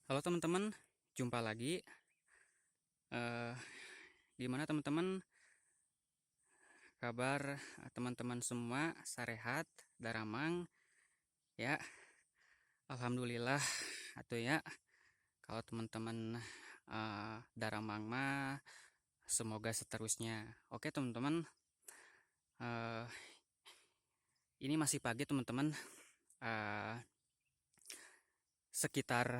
Halo teman-teman, jumpa lagi. Eh, Gimana teman-teman? Kabar teman-teman semua? Sarehat, daramang, ya. Alhamdulillah, atau ya. Kalau teman-teman daramang mah, semoga seterusnya. Oke teman-teman, eh, ini masih pagi teman-teman. Eh, Sekitar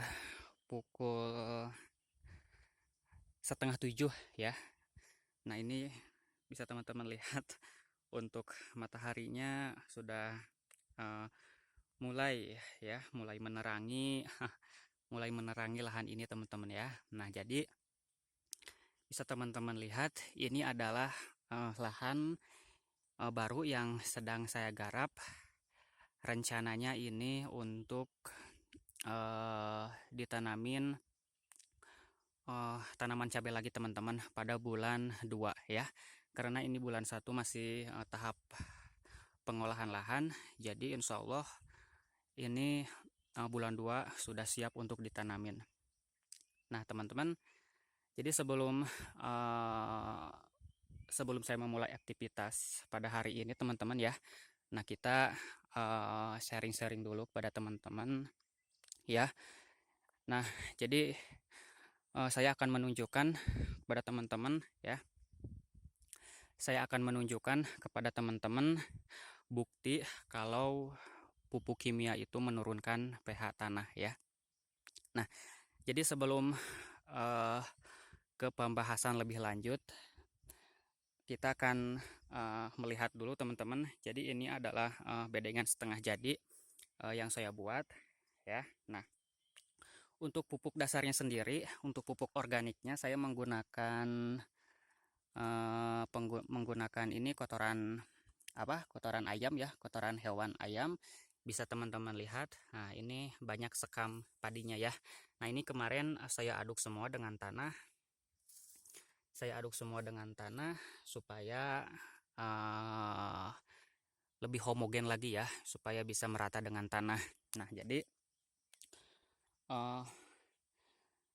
pukul setengah tujuh ya. Nah ini bisa teman-teman lihat untuk mataharinya sudah eh, mulai menerangi mulai menerangi lahan ini teman-teman ya. Nah, jadi bisa teman-teman lihat ini adalah lahan baru yang sedang saya garap. Rencananya ini untuk ditanamin tanaman cabai lagi teman-teman pada bulan 2 ya. Karena ini bulan satu masih tahap pengolahan lahan, jadi insya Allah ini bulan 2 sudah siap untuk ditanamin. Nah, teman-teman, jadi sebelum saya memulai aktivitas pada hari ini, teman-teman ya. Nah, kita sharing-sharing dulu kepada teman-teman ya. Nah, jadi saya akan menunjukkan kepada teman-teman ya. Saya akan menunjukkan kepada teman-teman bukti kalau pupuk kimia itu menurunkan pH tanah ya. Nah, jadi sebelum eh, ke pembahasan lebih lanjut, kita akan melihat dulu teman-teman. Jadi ini adalah bedengan setengah jadi yang saya buat ya. Nah, untuk pupuk dasarnya sendiri, untuk pupuk organiknya saya menggunakan menggunakan ini kotoran apa? Kotoran ayam ya, kotoran hewan ayam. Bisa teman-teman lihat. Nah, ini banyak sekam padinya ya. Nah, ini kemarin saya aduk semua dengan tanah. Saya aduk semua dengan tanah supaya uh, lebih homogen lagi ya, supaya bisa merata dengan tanah. Nah, jadi uh,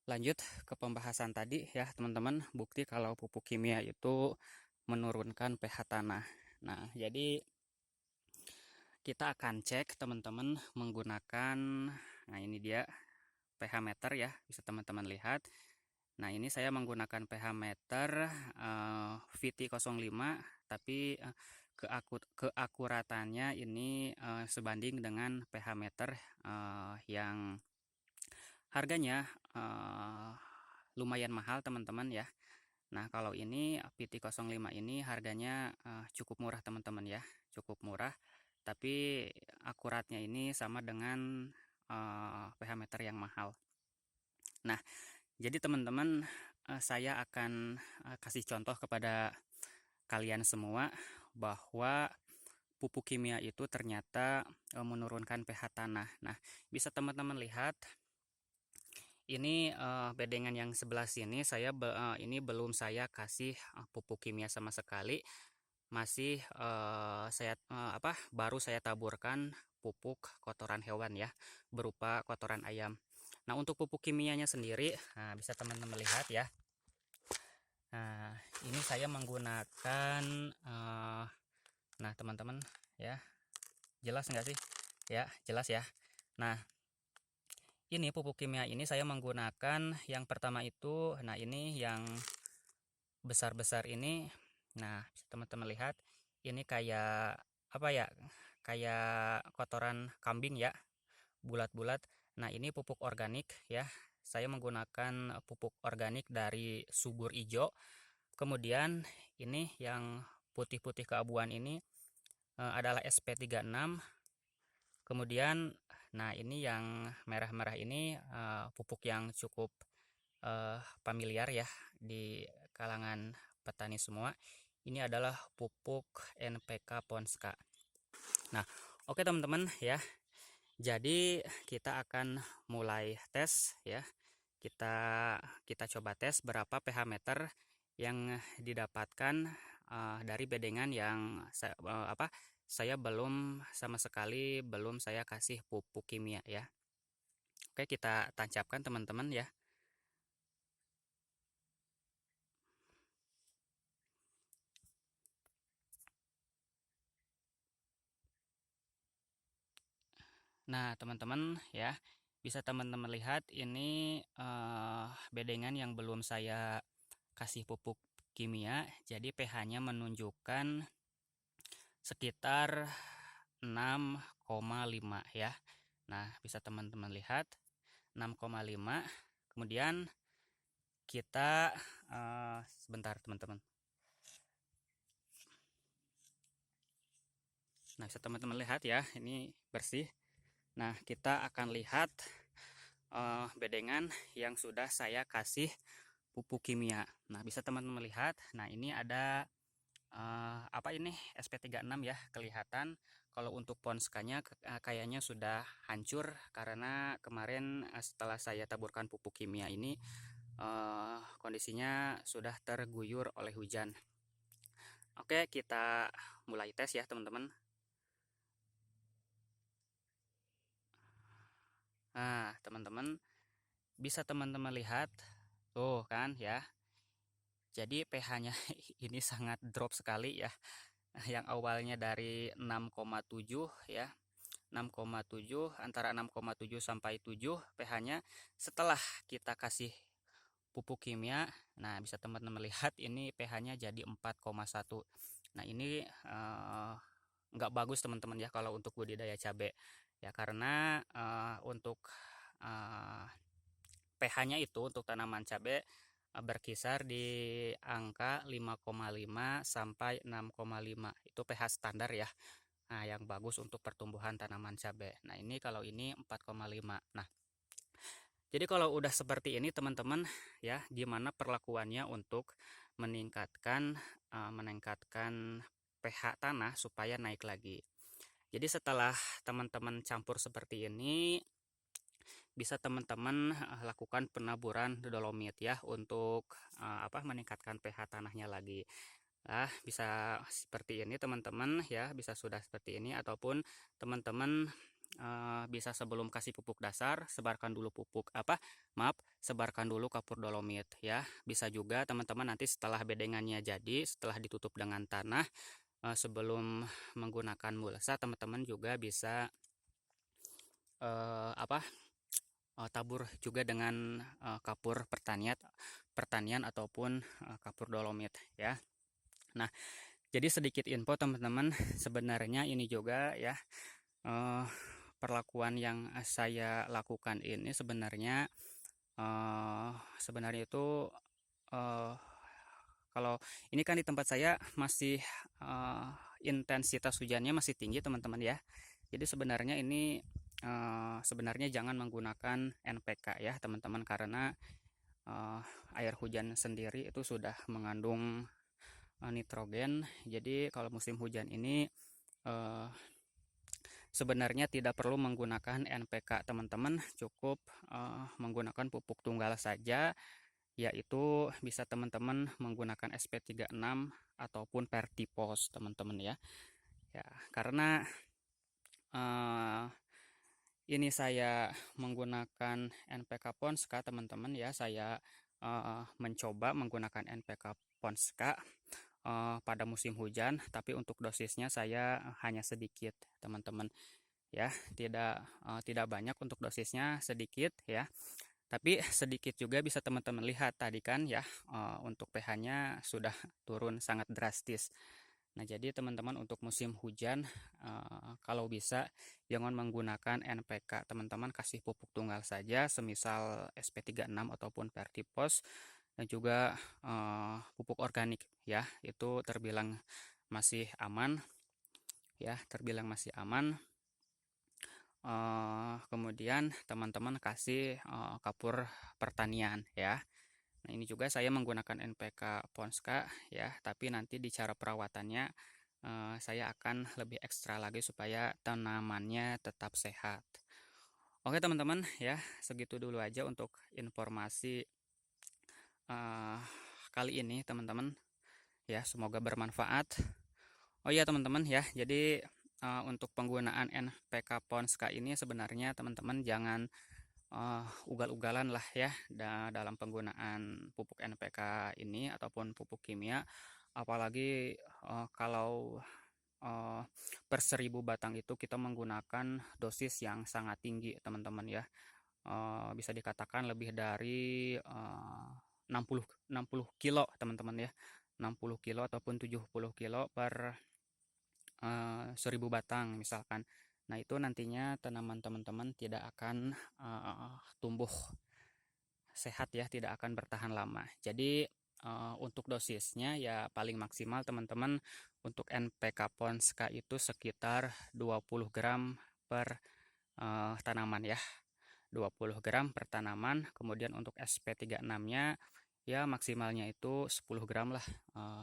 lanjut ke pembahasan tadi ya, teman-teman, bukti kalau pupuk kimia itu menurunkan pH tanah. Nah, jadi kita akan cek teman-teman menggunakan, nah ini dia pH meter ya, bisa teman-teman lihat. Nah, ini saya menggunakan pH meter VT05, tapi keakuratannya ini sebanding dengan pH meter yang harganya lumayan mahal teman-teman ya. Nah, kalau ini VT05 ini harganya cukup murah teman-teman ya, cukup murah. Tapi akuratnya ini sama dengan pH meter yang mahal. Nah, jadi teman-teman, saya akan kasih contoh kepada kalian semua bahwa pupuk kimia itu ternyata menurunkan pH tanah. Nah, bisa teman-teman lihat ini bedengan yang sebelah sini ini belum saya kasih pupuk kimia sama sekali. Masih baru saya taburkan pupuk kotoran hewan ya, berupa kotoran ayam. Nah, untuk pupuk kimianya sendiri, nah, bisa teman-teman lihat ya. Nah, ini saya menggunakan, nah teman-teman ya, jelas nggak sih? Ya, jelas ya. Nah, ini pupuk kimia ini saya menggunakan yang pertama itu, nah ini yang besar-besar ini. Nah, bisa teman-teman lihat, ini kayak apa ya? Kayak kotoran kambing ya, bulat-bulat. Nah, ini pupuk organik ya. Saya menggunakan pupuk organik dari Subur Ijo. Kemudian ini yang putih-putih keabuan ini adalah SP36. Kemudian nah ini yang merah-merah ini pupuk yang cukup familiar ya di kalangan petani semua. Ini adalah pupuk NPK Ponska. Nah, oke teman-teman ya. Jadi kita akan mulai tes ya. Kita kita coba tes berapa pH meter yang didapatkan dari bedengan yang saya belum sama sekali belum saya kasih pupuk kimia ya. Oke, kita tancapkan teman-teman ya. Nah, teman-teman ya, bisa teman-teman lihat ini bedengan yang belum saya kasih pupuk kimia, jadi pH-nya menunjukkan sekitar 6,5 ya. Nah, bisa teman-teman lihat 6,5. Kemudian kita sebentar teman-teman. Nah, bisa teman-teman lihat ya, ini bersih. Nah, kita akan lihat bedengan yang sudah saya kasih pupuk kimia. Nah, bisa teman-teman lihat. Nah, ini ada apa ini SP36 ya, kelihatan. Kalau untuk ponskanya kayaknya sudah hancur karena kemarin setelah saya taburkan pupuk kimia ini kondisinya sudah terguyur oleh hujan. Oke, kita mulai tes ya teman-teman. Nah, teman-teman bisa teman-teman lihat tuh kan ya. Jadi pH-nya ini sangat drop sekali ya. Yang awalnya dari 6,7 ya. 6,7 antara 6,7 sampai 7 pH-nya, setelah kita kasih pupuk kimia. Nah, bisa teman-teman lihat ini pH-nya jadi 4,1. Nah, ini nggak bagus teman-teman ya kalau untuk budidaya cabai ya, karena untuk pH-nya itu untuk tanaman cabai berkisar di angka 5,5 sampai 6,5. Itu pH standar ya. Nah, yang bagus untuk pertumbuhan tanaman cabai. Nah, ini kalau ini 4,5. Nah, jadi kalau udah seperti ini teman-teman ya, gimana perlakuannya untuk meningkatkan pH tanah supaya naik lagi. Jadi setelah teman-teman campur seperti ini, bisa teman-teman lakukan penaburan dolomit ya untuk meningkatkan pH tanahnya lagi. Nah, bisa seperti ini teman-teman ya, bisa sudah seperti ini, ataupun teman-teman bisa sebelum kasih pupuk dasar sebarkan dulu sebarkan dulu kapur dolomit ya. Bisa juga teman-teman nanti setelah bedengannya jadi, setelah ditutup dengan tanah, sebelum menggunakan mulsa, teman-teman juga bisa tabur juga dengan kapur pertanian ataupun kapur dolomit ya. Nah, jadi sedikit info teman-teman, sebenarnya ini juga ya, perlakuan yang saya lakukan ini sebenarnya itu kalau ini kan di tempat saya masih intensitas hujannya masih tinggi teman-teman ya. Jadi sebenarnya ini sebenarnya jangan menggunakan NPK ya teman-teman, karena air hujan sendiri itu sudah mengandung nitrogen. Jadi kalau musim hujan ini sebenarnya tidak perlu menggunakan NPK teman-teman, cukup menggunakan pupuk tunggal saja, yaitu bisa teman-teman menggunakan SP36 ataupun Vertipos teman-teman ya. Ya, karena ini saya menggunakan NPK Ponska teman-teman ya, saya mencoba menggunakan NPK Ponska pada musim hujan, tapi untuk dosisnya saya hanya sedikit teman-teman ya, tidak banyak, untuk dosisnya sedikit ya, tapi sedikit juga bisa teman-teman lihat tadi kan ya, untuk pH-nya sudah turun sangat drastis. Nah, jadi teman-teman untuk musim hujan kalau bisa jangan menggunakan NPK, teman-teman kasih pupuk tunggal saja, semisal SP36 ataupun Vertipos, dan juga pupuk organik ya, itu terbilang masih aman ya, terbilang masih aman. Kemudian teman-teman kasih kapur pertanian ya. Nah, ini juga saya menggunakan NPK Ponska ya, tapi nanti di cara perawatannya saya akan lebih ekstra lagi supaya tanamannya tetap sehat. Oke teman-teman ya, segitu dulu aja untuk informasi kali ini teman-teman ya, semoga bermanfaat. Oh iya teman-teman ya, jadi untuk penggunaan NPK Ponska ini sebenarnya teman-teman jangan ugal-ugalan lah ya dalam penggunaan pupuk NPK ini ataupun pupuk kimia, apalagi kalau per 1000 batang itu kita menggunakan dosis yang sangat tinggi teman-teman ya. Bisa dikatakan lebih dari 60 kilo teman-teman ya, 60 kilo ataupun 70 kilo per 1000 batang misalkan. Nah itu nantinya tanaman teman-teman tidak akan tumbuh sehat ya, tidak akan bertahan lama. Jadi untuk dosisnya ya paling maksimal teman-teman untuk NPK Ponska itu sekitar 20 gram per tanaman ya. 20 gram per tanaman. Kemudian untuk SP36-nya ya maksimalnya itu 10 gram lah,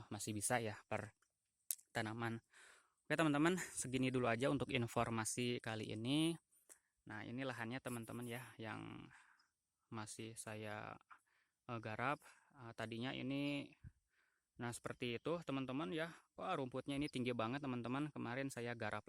masih bisa ya per tanaman. Oke teman-teman, segini dulu aja untuk informasi kali ini. Nah ini lahannya teman-teman ya yang masih saya garap. Tadinya ini, nah seperti itu teman-teman ya. Wah rumputnya ini tinggi banget teman-teman. Kemarin saya garap